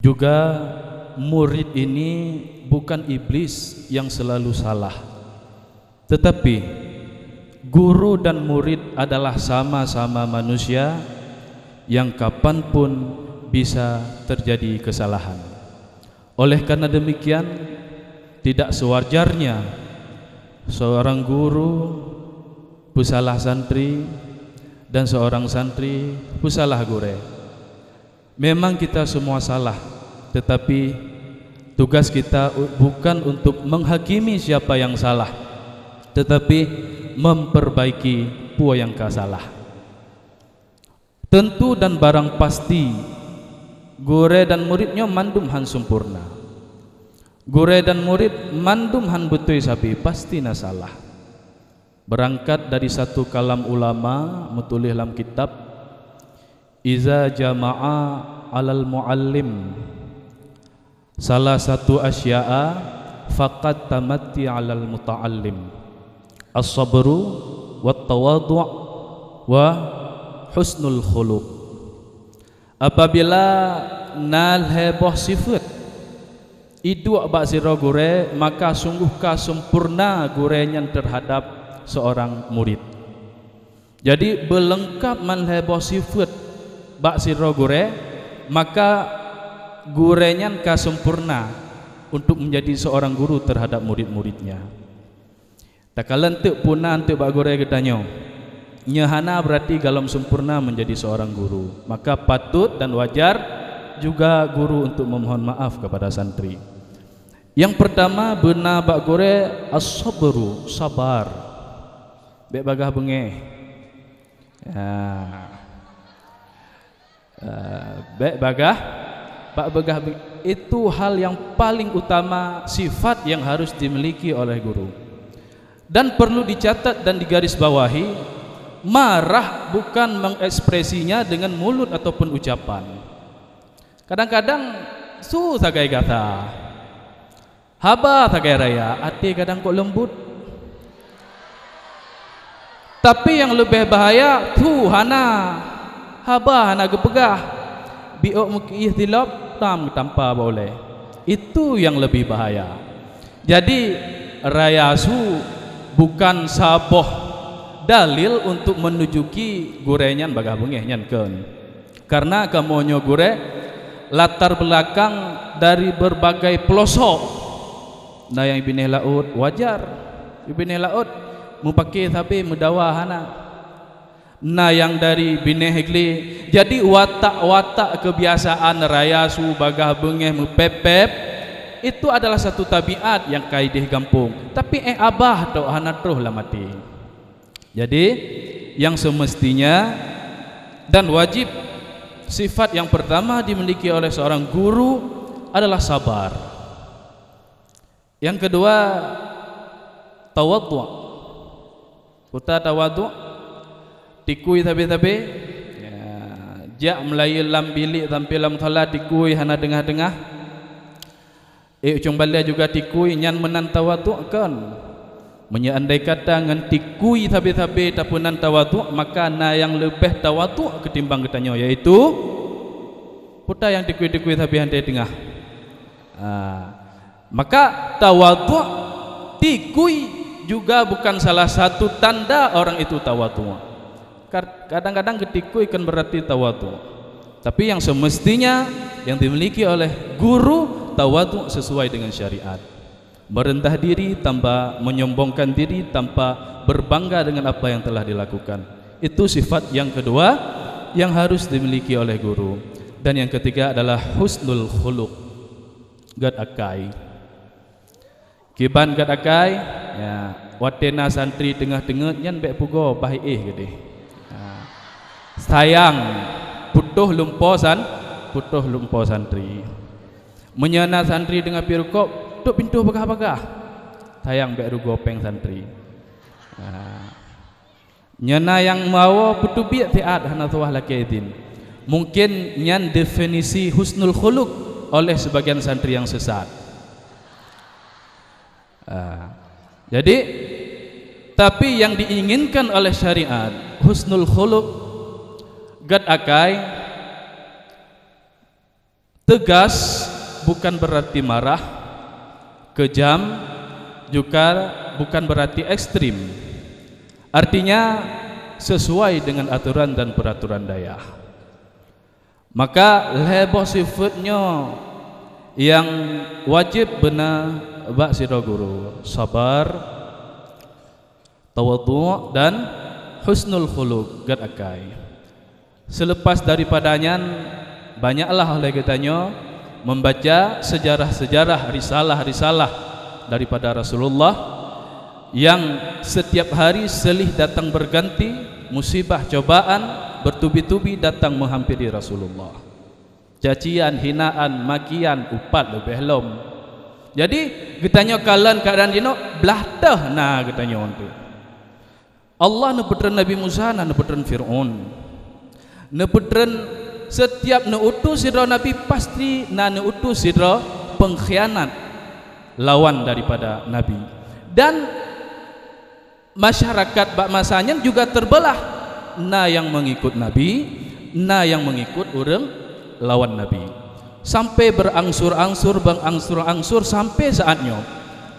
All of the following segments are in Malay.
Juga murid ini bukan iblis yang selalu salah, tetapi guru dan murid adalah sama-sama manusia yang kapanpun bisa terjadi kesalahan. Oleh karena demikian, tidak sewajarnya seorang guru pusalah santri dan seorang santri pusalah guru. Memang kita semua salah, tetapi tugas kita bukan untuk menghakimi siapa yang salah, tetapi memperbaiki pua yang salah. Tentu dan barang pasti guru dan muridnya mandum han sempurna. Guru dan murid mandum han betul sapi pasti na salah. Berangkat dari satu kalam ulama menulis dalam kitab, iza jama'a alal muallim salah satu asya'a faqad tamatti alal muta'allim as-sabru wat tawadhu' wa husnul khuluq. Apabila nal heboh sifat itu bak sira gure, maka sungguhkah sempurna gurenya terhadap seorang murid. Jadi belengkap man heboh sifat bak sira gure, maka gurenya ka sempurna untuk menjadi seorang guru terhadap murid-muridnya. Tak kala entuk puna entuk bak gure getanyo nyahana berarti galam sempurna menjadi seorang guru, maka patut dan wajar juga guru untuk memohon maaf kepada santri. Yang pertama benar bak gure as-sabru, sabar. Bek bagah bengeh. Bek bagah bak bagah itu hal yang paling utama, sifat yang harus dimiliki oleh guru. Dan perlu dicatat dan digarisbawahi, marah bukan mengekspresinya dengan mulut ataupun ucapan. Kadang-kadang susah gaya kata, haba sagai raya, hati kadang kok lembut. Tapi yang lebih bahaya tu hana haba hana gepegah biok mukih tilap tam tanpa boleh. Itu yang lebih bahaya. Jadi raya su bukan saboh dalil untuk menujuki gurenyan bagah bengehnya ken. Karena kamonyo gure latar belakang dari berbagai pelosok. Nah yang ibineh laut wajar, ibineh laut mupake tapi mudawa hana. Nah yang dari bineh hegli, jadi watak-watak kebiasaan raya su bagah bengeh mupepep itu adalah satu tabiat yang kaidih gampung. Tapi abah tok hana truh lah mati. Jadi yang semestinya dan wajib, sifat yang pertama dimiliki oleh seorang guru adalah sabar. Yang kedua tawadhu. Kita tawadhu tikui tabe-tabe ya, jak melayu lam bilik sampai lam khala tikui hana dengah-dengah. Ucung balia juga tikui nyan menan tawadhu kan. Andai kata ngan tikui tabe-tabe tapunan tawadhu, maka na yang lebih tawadhu ketimbang katanya, yaitu puta yang tikui-tikui tabe handai tengah. Maka tawadhu tikui juga bukan salah satu tanda orang itu tawadhu. Kadang-kadang ketikui kan berarti tawadhu. Tapi yang semestinya yang dimiliki oleh guru tawadhu sesuai dengan syariat. Merendah diri tanpa menyombongkan diri, tanpa berbangga dengan apa yang telah dilakukan. Itu sifat yang kedua yang harus dimiliki oleh guru. Dan yang ketiga adalah husnul khuluq, gad akai. Kiban gad akai ya, watena santri tengah-tengah nyan bek pugo bahi gede. Sayang putuh lumpo santri. Menyana santri dengan pirukop tuk pintu bagah-bagah, sayang bek rugo peng santri. Nyana yang mau putu biak tiat hana tuah laki idin. Mungkin nyan definisi husnul khuluq oleh sebagian santri yang sesat. Jadi tapi yang diinginkan oleh syariat husnul khuluq, gad akai, Tegas bukan berarti marah, kejam juga bukan berarti ekstrim. Artinya sesuai dengan aturan dan peraturan daya. Maka leboh sifatnya yang wajib benar bak sira guru, sabar, tawadhu dan husnul khuluq gad akai. Selepas daripadanya banyaklah oleh kitanya membaca sejarah-sejarah, risalah-risalah daripada Rasulullah yang setiap hari selih datang berganti, musibah cobaan bertubi-tubi datang menghampiri Rasulullah. Cacian, hinaan, makian, upat lebih lom. Jadi kitanya kalan keadaan dino belah tah nah kitanya untuk Allah nepetren Nabi Musa na nepetren Fir'aun. Nepetren setiap neutus sidra Nabi pasti na neutus sidra pengkhianat lawan daripada Nabi. Dan masyarakat bak masanya juga terbelah, na yang mengikut Nabi, na yang mengikut orang lawan Nabi. Sampai berangsur-angsur sampai saatnya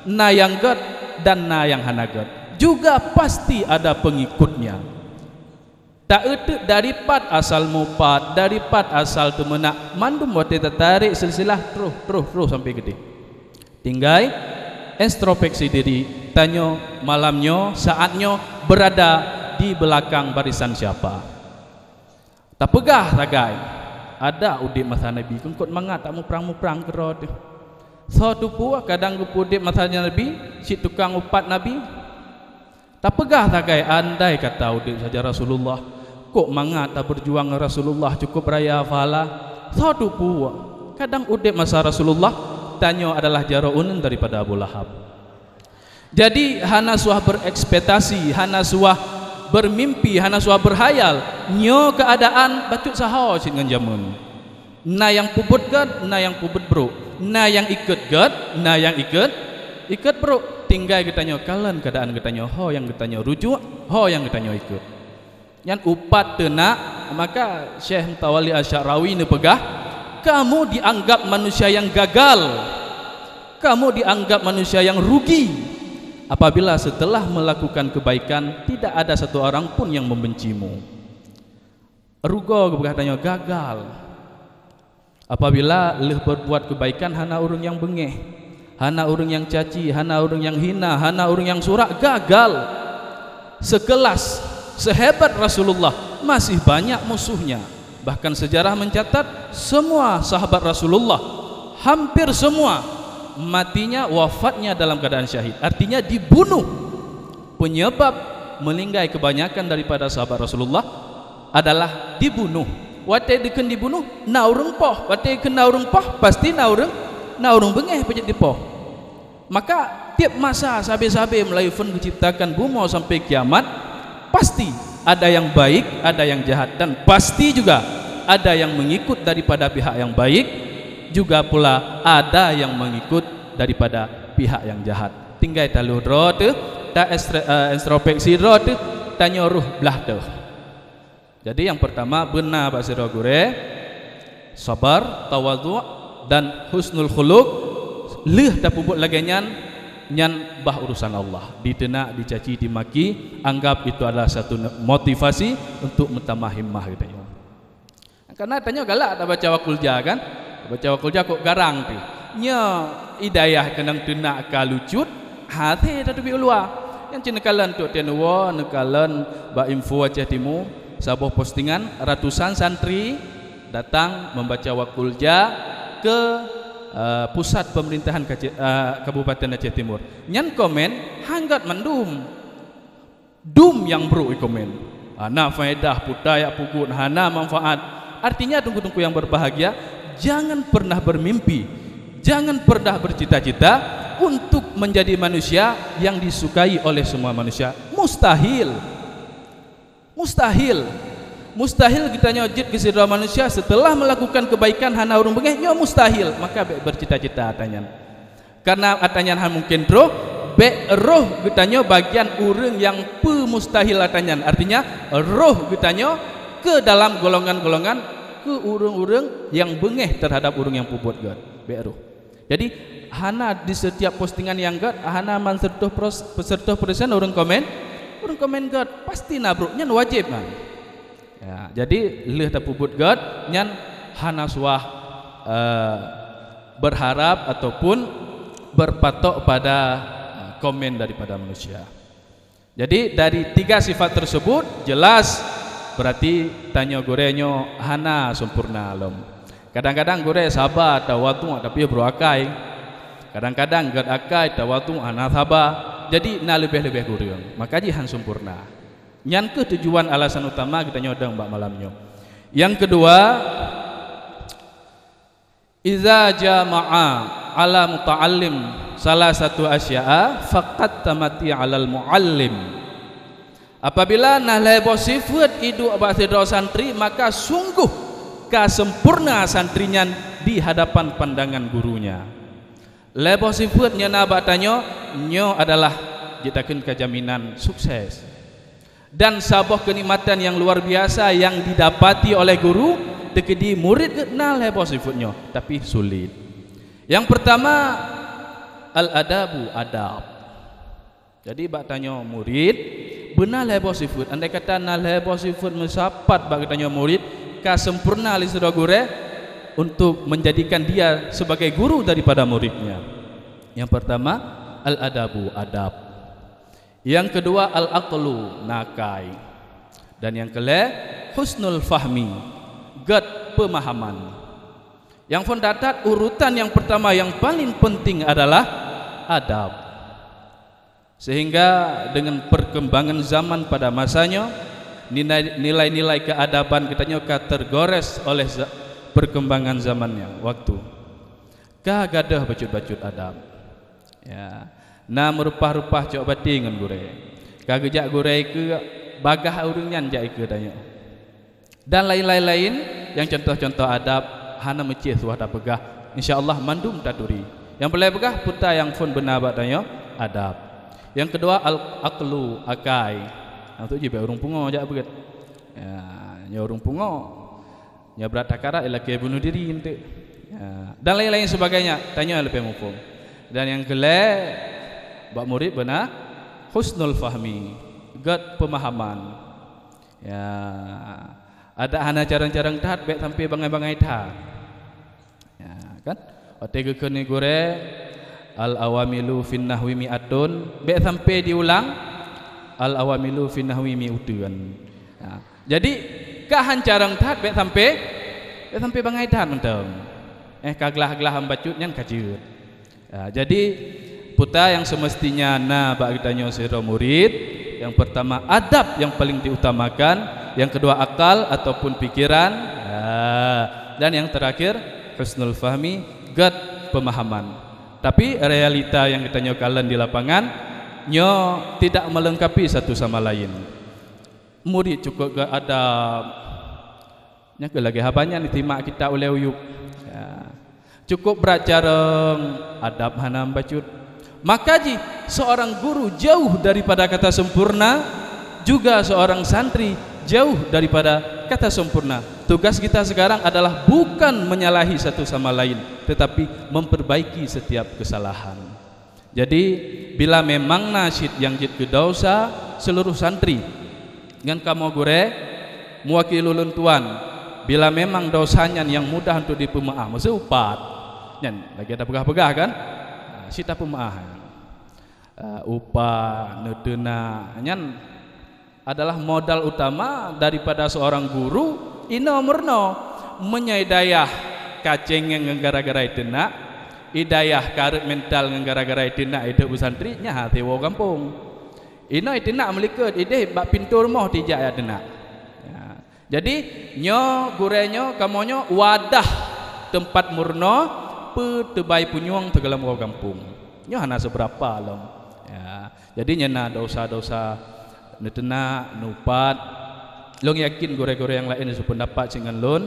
na yang gad dan na yang hanagat juga pasti ada pengikutnya. Tak itu daripada asal mupat, daripada asal tu menak mandum wate tertarik silsilah terus sampai gede. Tinggal introspeksi diri, tanya malamnya, saatnya berada di belakang barisan siapa. Tak pegah tagai. Ada udip masa Nabi kengkot mangat tak mu perang kerod. So tu pu kadang udip masa Nabi si tukang upat Nabi. Tak pegah tagai andai kata udip saja Rasulullah. Kok mangat tak berjuang Rasulullah cukup raya fala. So tu pu kadang udip masa Rasulullah tanya adalah jaraunan daripada Abu Lahab. Jadi hana suah berekspektasi, hana suah bermimpi, hana suah berhayal nyo keadaan bacut sahaw dengan zaman. Na yang pubut gad, na yang pubut bro. Na yang ikut gad, na yang ikut bro. Tinggal kitanya kalan keadaan kitanya ho yang kitanya rujuk, ho yang kitanya ikut. Yang upat tenak, maka Syekh Mutawalli Asy'arawi ni pegah, kamu dianggap manusia yang gagal, kamu dianggap manusia yang rugi apabila setelah melakukan kebaikan tidak ada satu orang pun yang membencimu. Rugo katanya gagal apabila leh berbuat kebaikan hana orang yang bengeh, hana orang yang caci, hana orang yang hina, hana orang yang surak, gagal. Sekelas sehebat Rasulullah masih banyak musuhnya. Bahkan sejarah mencatat semua sahabat Rasulullah hampir semua matinya, wafatnya dalam keadaan syahid. Artinya dibunuh. Penyebab meninggal kebanyakan daripada sahabat Rasulullah adalah dibunuh. Wate diken dibunuh na urang poh, wate ken na urang poh pasti na urang bengeh pejat dipoh. Maka tiap masa sabe-sabe melaifun diciptakan bumi sampai kiamat pasti ada yang baik, ada yang jahat, dan pasti juga ada yang mengikut daripada pihak yang baik, juga pula ada yang mengikut daripada pihak yang jahat. Tinggal talu rot tak introspeksi rot tanya ruh belah tu. Jadi yang pertama benar bahasa gure, sabar, tawadhu dan husnul khuluq. Leh tak puput lagi nyan bah urusan Allah, ditenak, dicaci, dimaki, anggap itu adalah satu motivasi untuk mentambah himmah katanya. Karena tanya galak tak baca wakulja kan? Baca wakulja kok garang tu. Nya hidayah kenang tenak ka lucut, hati tak dubi ulua. Yang cinekalan tu tenuwa, nekalan ba info Aceh Timur, sebuah postingan ratusan santri datang membaca wakulja ke pusat pemerintahan Kabupaten Aceh Timur. Nyan komen hanggat mendum dum yang bro komen hana faedah putaya pugut hana manfaat. Artinya tunggu-tunggu yang berbahagia, jangan pernah bermimpi, jangan pernah bercita-cita untuk menjadi manusia yang disukai oleh semua manusia. Mustahil, mustahil. Mustahil kita nyojit ke sidra manusia setelah melakukan kebaikan hana urung bengeh, nyo mustahil. Maka bercita-cita atanyan. Karena atanyan han mungkin roh, roh kita nyo bagian urang yang pemustahil atanyan. Artinya roh kita nyo ke dalam golongan-golongan ke urang-urang yang bengeh terhadap urang yang puput God beru. Jadi hana di setiap postingan yang God hana man serta persen orang komen God pasti nabruknya wajib man. Ya, jadi leh ta puput God nyan hana suah berharap ataupun berpatok pada komen daripada manusia. Jadi dari tiga sifat tersebut jelas berarti tanya gorenyo hana sempurna lom. Kadang-kadang gore sabar tawatu tapi bro akai. Kadang-kadang gad akai tawatu hana sabar. Jadi na lebih-lebih goreng. Maka jihan sempurna. Nyan ke tujuan alasan utama kita nyodang mbak malamnya. Yang kedua, iza jama'a ala muta'allim salah satu asya'a faqad tamati 'alal muallim. Apabila nah lebo sifat hidup abah santri maka sungguh kasempurna santrinya di hadapan pandangan gurunya. Lebo sifatnya na batanyo nyo adalah jitakeun kejaminan sukses dan sabah kenikmatan yang luar biasa yang didapati oleh guru dekedi murid na lebo sifatnya tapi sulit. Yang pertama al-adabu adab. Jadi bak tanya murid benar lebo sifat. Andai kata na lebo sifat mesapat bak tanya murid kasempurna li sudah gure untuk menjadikan dia sebagai guru daripada muridnya. Yang pertama al-adabu adab. Yang kedua al-aqlu nakai. Dan yang kelima husnul fahmi gad pemahaman. Yang fondatat urutan yang pertama yang paling penting adalah adab. Sehingga dengan perkembangan zaman pada masanya nilai-nilai keadaban kitanya tergores oleh perkembangan zamannya waktu. Kagadah bacut-bacut adab. Ya. Na merupah-rupah cok batingan gure. Kagejak gure ke bagah urangnya jak ke tanya. Dan lain-lain yang contoh-contoh adab hana mecih suah dah pegah. Insyaallah mandum taduri. Yang boleh pegah puta yang fun benar tanya adab. Yang kedua al-aqlu akai. Untuk je urung pungo jak beget. Ya, nya urung pungo. Nya berat takara ialah ke bunuh diri ente. Ya, dan lain-lain sebagainya. Tanya lebih mufhum. Dan yang kelima bak murid benar husnul fahmi, gad pemahaman. Ya, ada hana carang-carang taat baik sampai bangai-bangai taat. Ya, kan? Ote gekene gore al awamilu fin nahwi mi'atun baik sampai diulang al awamilu fin nahwi mi'utun. Ya, jadi kahan carang taat baik sampai bangai taat mentang. Kaglah-glah bacut nyan kajut. Ya, jadi puta yang semestinya na bak ditanya sira murid, yang pertama adab yang paling diutamakan, yang kedua akal ataupun pikiran, dan yang terakhir husnul fahmi, gad pemahaman. Tapi realita yang ditanya kalian di lapangan nyo tidak melengkapi satu sama lain. Murid cukup gak adab, nya lagi habanya diterima kita oleh uyup. Ya. Cukup beracareng adab hanam bacut. Maka seorang guru jauh daripada kata sempurna, juga seorang santri jauh daripada kata sempurna. Tugas kita sekarang adalah bukan menyalahi satu sama lain, tetapi memperbaiki setiap kesalahan. Jadi bila memang nasyid yang jid kedausa seluruh santri dengan kamu gure muwakilulun tuan, bila memang dosanya yang mudah untuk dipemaaf mesti upat. Nyan lagi ada pegah-pegah kan? Sita pemaaf. Upah nedena nyan adalah modal utama daripada seorang guru ino murno menyaidayah kaceng yang gara-gara itu nak idayah karut mental yang gara-gara itu nak itu santri nya hati wo kampung ino itu nak melikat ide bak pintu rumah tijak ya denak ya. Jadi nyo gurenyo kamonyo wadah tempat murno petebai punyuang tegalam wo kampung nyo hana seberapa lom ya. Jadi nyena dosa-dosa netena nupat long yakin gore-gore yang lain sependapat dengan lon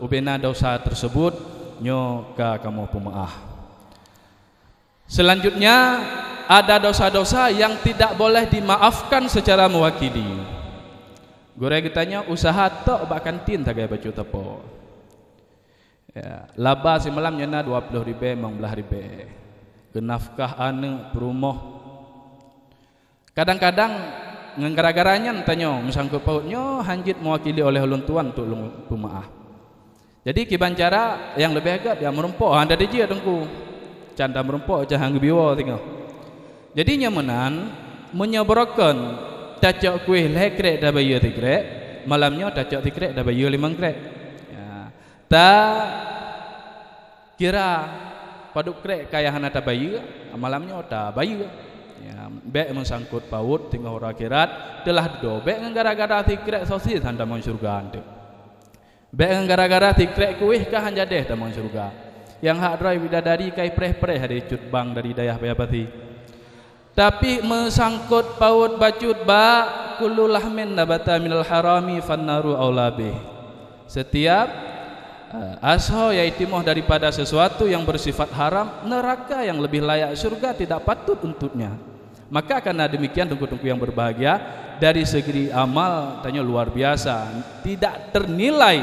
ubena dosa tersebut nyo ka kamu pemaaf. Selanjutnya ada dosa-dosa yang tidak boleh dimaafkan secara mewakili. Gore kitanya usaha tok bak kantin tagay bacu tepo Ya, laba semalam nyana 20.000 15.000. Ke nafkah ane perumah. Kadang-kadang gara-garanya tanya mesangkut pautnya hanjit mewakili oleh ulun tuan untuk ulun pemaaf. Jadi kiban cara yang lebih agak dia merumpok anda deji adengku. Canda merumpok jangan biwa tengok. Jadi nyamanan menyabarakan tacak kuih lekrek dah bayu tikrek, malamnya tacak tikrek dah bayu 5 krek. Ya. Ta kira paduk krek kaya hana ta bayu, malamnya ta bayu. Ya, bek mensangkut paut tinggal orang akhirat telah dobek gara-gara tikrek sosis handa mau surga ande. Bek gara-gara tikrek kuih kah hanja deh ta mau surga. Yang hak drai bidadari kai preh-preh hari cut bang dari dayah bayapati. Tapi mensangkut paut bacut ba kullu lahmin nabata minal harami fannaru aulabi. Setiap asho yaitu daripada sesuatu yang bersifat haram, neraka yang lebih layak surga tidak patut untuknya. Maka karena demikian tungku-tungku yang berbahagia dari segi amal tanya luar biasa, tidak ternilai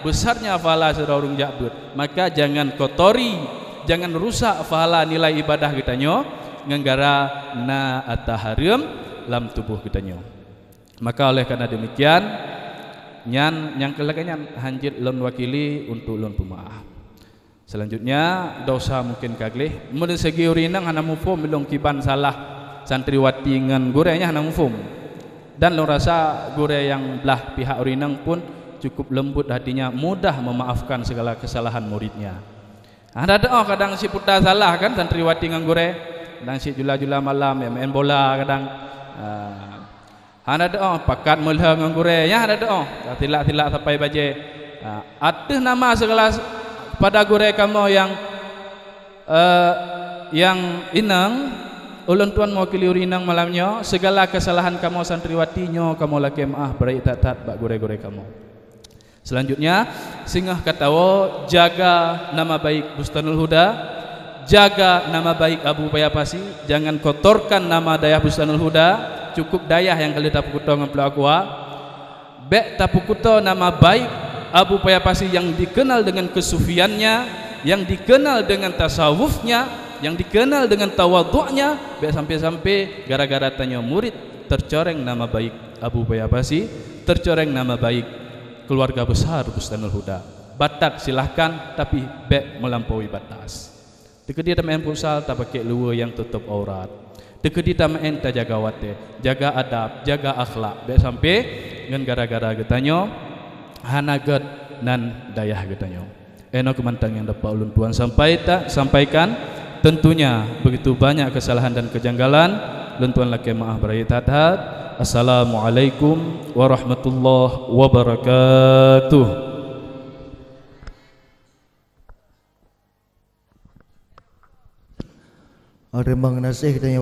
besarnya pahala seorang jabut. Maka jangan kotori, jangan rusak pahala nilai ibadah kita nyo ngenggara na ataharim lam tubuh kita nyo. Maka oleh karena demikian nyan yang kelakanya hanjit lon wakili untuk lon pemaaf. Selanjutnya dosa mungkin kaglih mun segi urinang hana mufum belum kiban salah santriwati ngan gorenya hana mufum. Dan lo rasa gore yang belah pihak urinang pun cukup lembut hatinya, mudah memaafkan segala kesalahan muridnya. Ada doa kadang si puta salah kan santriwati ngan gore, kadang si jula-jula malam ya main bola kadang ada doa pakat melha ngan gore ya ada doa tilak-tilak sampai baje aduh nama segala pada gore kamu yang inang ulun tuan mewakili urinang malamnya segala kesalahan kamu santriwatinya kamu laki maaf berai tak bak gore-gore kamu. Selanjutnya singgah katawo jaga nama baik Bustanul Huda, jaga nama baik Abu Bayapasi, jangan kotorkan nama dayah Bustanul Huda. Cukup dayah yang kali tapukuto ngempel aqua bek tapukuto nama baik Abu Bayapasi yang dikenal dengan kesufiannya, yang dikenal dengan tasawufnya, yang dikenal dengan tawadhu'nya, bek sampai-sampai gara-gara tanya murid tercoreng nama baik Abu Bayapasi, tercoreng nama baik keluarga besar Bustanul Huda. Batak silahkan tapi bek melampaui batas. Dekedi temen pusal tak pakai luar yang tutup aurat. Dekedi tamen tak jaga wate, jaga adab, jaga akhlak. Bek sampai dengan gara-gara getanyo hanaget nan dayah getanyo. Eno kemantang yang dapat ulun tuan sampaikan. Tentunya begitu banyak kesalahan dan kejanggalan. Ulun tuan laki maaf berai tatat. Assalamualaikum warahmatullahi wabarakatuh. Ada mang nasih kita